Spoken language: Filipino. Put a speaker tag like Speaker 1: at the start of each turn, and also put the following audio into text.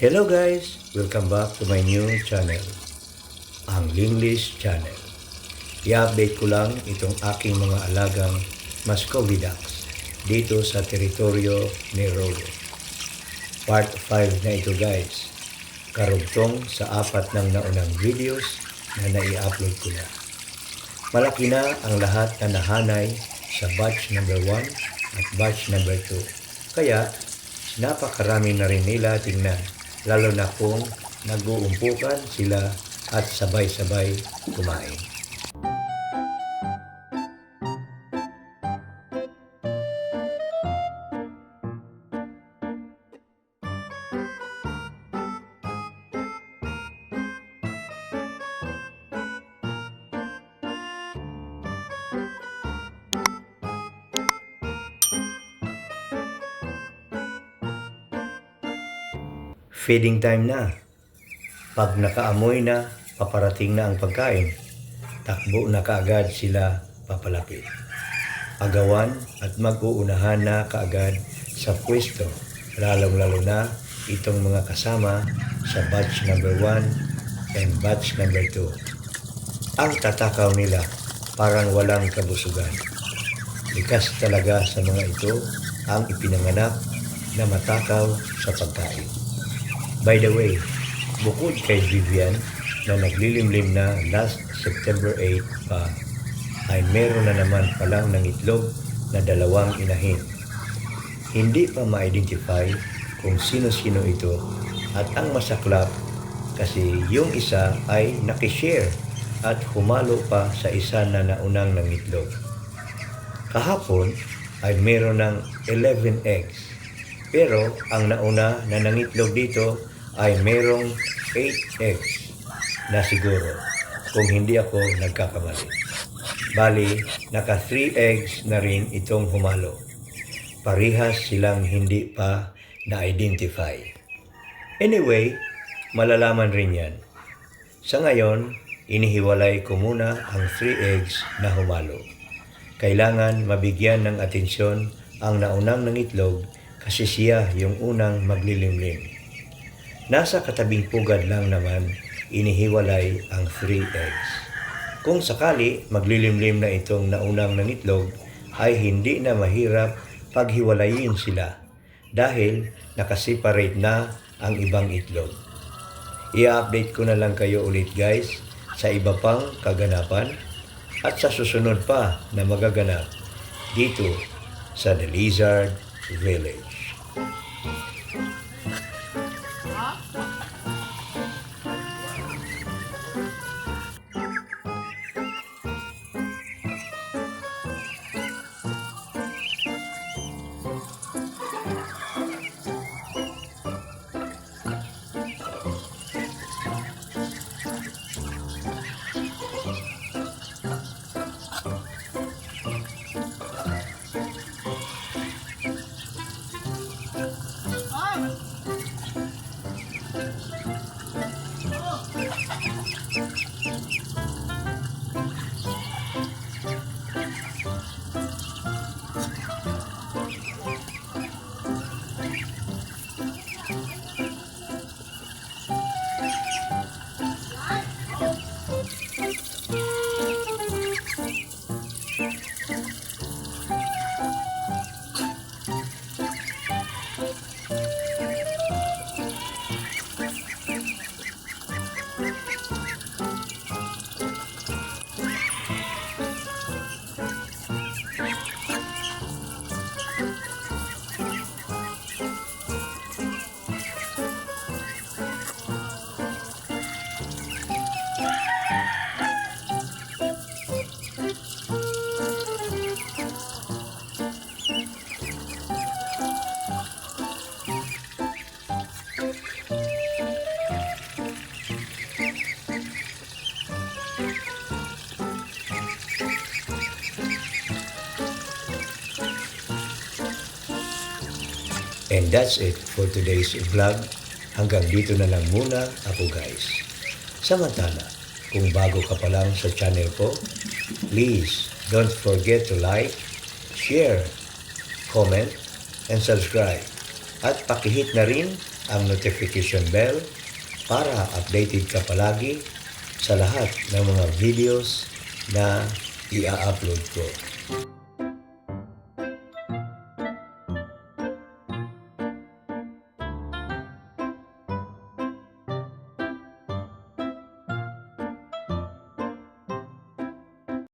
Speaker 1: Hello guys! Welcome back to my new channel, ang Linglish Channel. I-update ko lang itong aking mga alagang Muscovy ducks dito sa teritoryo ni Rolo. Part 5 na ito guys, karugtong sa 4 ng naunang videos na nai-upload ko na. Malaki na ang lahat na nahanay sa batch number 1 at batch number 2. Kaya napakarami na rin nila tingnan, lalo na kung nag-uumpukan sila at sabay-sabay kumain. Feeding time na. Pag nakaamoy na, paparating na ang pagkain. Takbo na kaagad sila papalapit. Agawan at mag-uunahan na kaagad sa pwesto, lalong-lalo na itong mga kasama sa batch number 1 and batch number 2. Ang tatakaw nila parang walang kabusugan. Likas talaga sa mga ito ang ipinanganak na matakaw sa pagkain. By the way, bukod kay Vivian na naglilimlim na last September 8 pa, ay meron na naman palang ng itlog na 2 inahin. Hindi pa ma-identify kung sino-sino ito at ang masaklap kasi yung isa ay nakishare at humalo pa sa isa na naunang ng itlog. Kahapon ay meron ng 11 eggs, pero ang nauna na nangitlog dito ay merong 8 eggs na siguro kung hindi ako nagkakamali. Bali, naka 3 eggs na rin itong humalo. Parihas silang hindi pa na-identify. Anyway, malalaman rin yan. Sa ngayon, inihiwalay ko muna ang 3 eggs na humalo. Kailangan mabigyan ng atensyon ang naunang ng itlog kasi siya yung unang maglilimlim. Nasa katabing pugad lang naman inihiwalay ang 3 eggs. Kung sakali maglilimlim na itong naunang ng itlog, ay hindi na mahirap paghiwalayin sila dahil nakaseparate na ang ibang itlog. I-update ko na lang kayo ulit guys sa iba pang kaganapan at sa susunod pa na magaganap dito sa The Lizard Village. And that's it for today's vlog. Hanggang dito na lang muna ako guys. Samantala, kung bago ka pa lang sa channel ko, please don't forget to like, share, comment, and subscribe. At pakihit na rin ang notification bell para updated ka palagi sa lahat ng mga videos na i-upload ko.